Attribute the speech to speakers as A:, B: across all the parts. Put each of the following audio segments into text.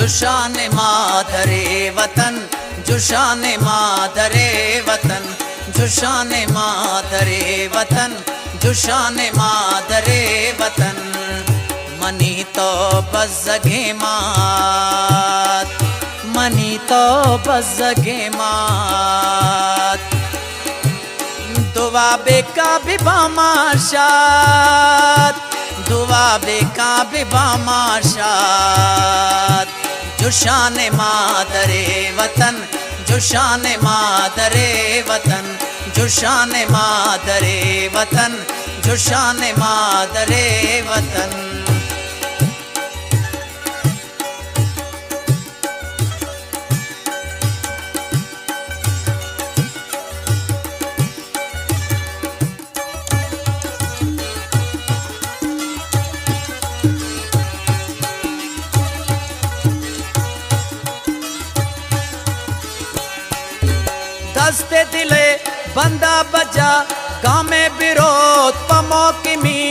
A: जुशान मादरे वतन, जुशान मादरे वतन, जुशान मादरे वतन, जुशान मादरे वतन। मनी तो बज़गे मात, मनी तो बज़गे मात। दुआ बेका बिबामाशात, दुआ बेका बिबामाशात। जुशान मादरे वतन, जुशान मादरे वतन, जुशान मादरे वतन, जुशान मादरे वतन। दस्ते दिले बंदा बजा गाँव में विरोध पमो किमी।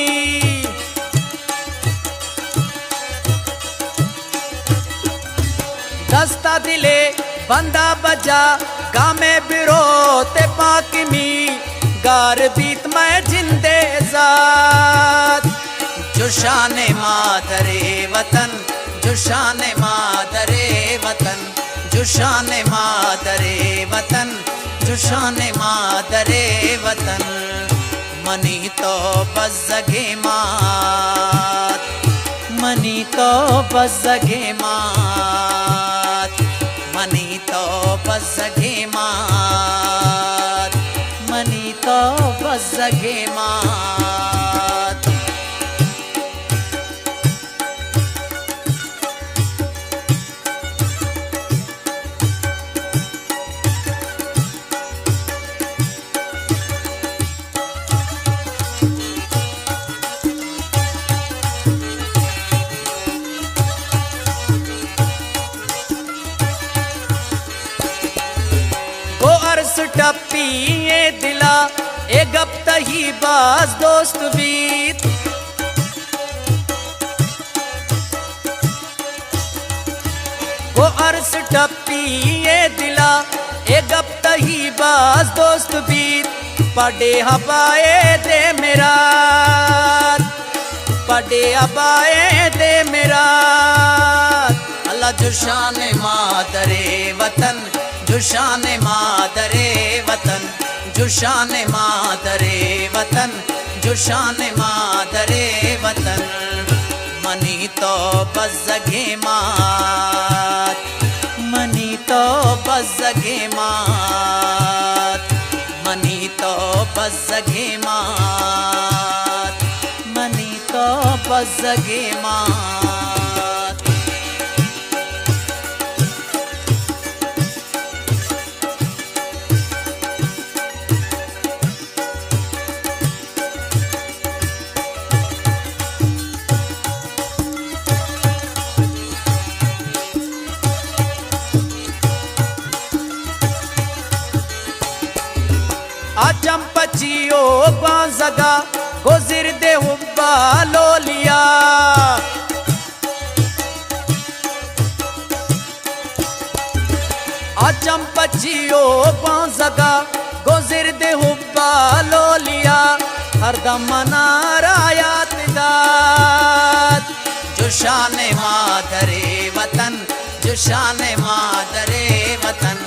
A: दस्ता दिले बंदा बजा गाँव में विरोध पाकिमी। गार बीत मैं जिंदे जात। जुशान मादरे वतन, जुशान मादरे वतन, जुशान मादरे वतन, जुशान मादरे वतन। मनी तो बज़गे मात, मनी तो बज़गे मात, मनी तो बज़गे मात, मनी तो बज़गे मात। अर्स टप्पी ये दिला ए गप तही बाज दोस्त बीत। वो अर्स टप्पी ये दिला ए गप तही बाज दोस्त बीत। पड़े हवाए दे मेरा, पड़े हवाए दे मेरा। अल्लाह जुशान मादरे वतन, जुशान मादरे वतन, जुशान मादरे वतन, जुशान मादरे वतन। मनी तो बज़गे मात, मनी तो बज़गे मात, मनी तो बज़गे मात, मनी तो बज़गे मात। आचम पचियो बाज़गा गुज़िर दे हुब्बा लोलिया। आचम पचियो बाज़गा गुज़िर दे हुब्बा लोलिया। हरदम मनारा याद दात। जुशान मादरे वतन, जुशान मादरे वतन,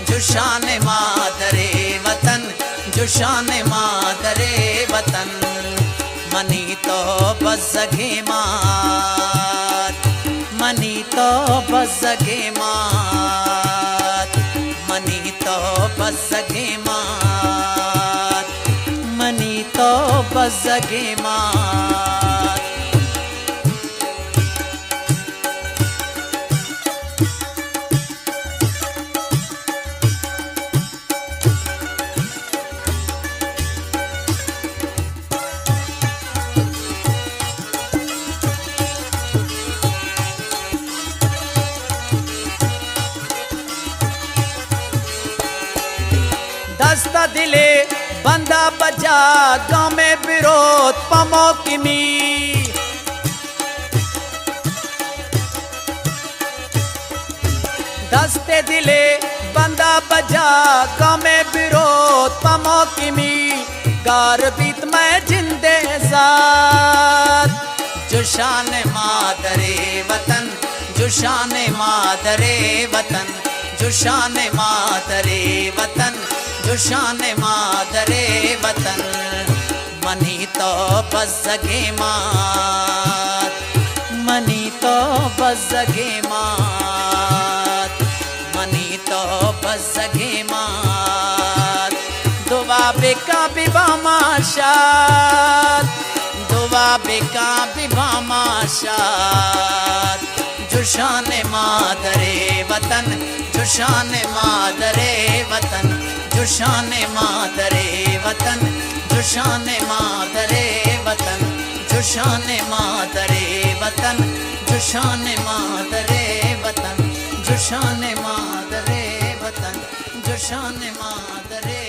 A: जुशान मादरे वतन, जुशान मादरे वतन। मनी तो बज़गे मात, मनी तो बज़गे मात, मनी तो बज़गे मात, मनी तो बज़गे मात। दस्ता दिले बंदा बजा गाँव में विरोध पमो किमी। दस्ते दिले बंदा बजा गमे विरोध पमो किमी गार बीत मैं जिंदे साथ जुशान मादरे वतन जुशान मादरे वतन जुशान मादरे वतन जुशान मादरे वतन मनी तो बज़गे मात मनी तो बज़गे मात मनी तो बज़गे मात दुआ बेका बिबा माशात दुआ बेका बिबा माशात जुशान मादरे वतन जुशान मादरे वतन जुशान मादरे वतन जुशान मादरे वतन जुशान मादरे वतन जुशान मादरे वतन जुशान मादरे वतन जुशान मादरे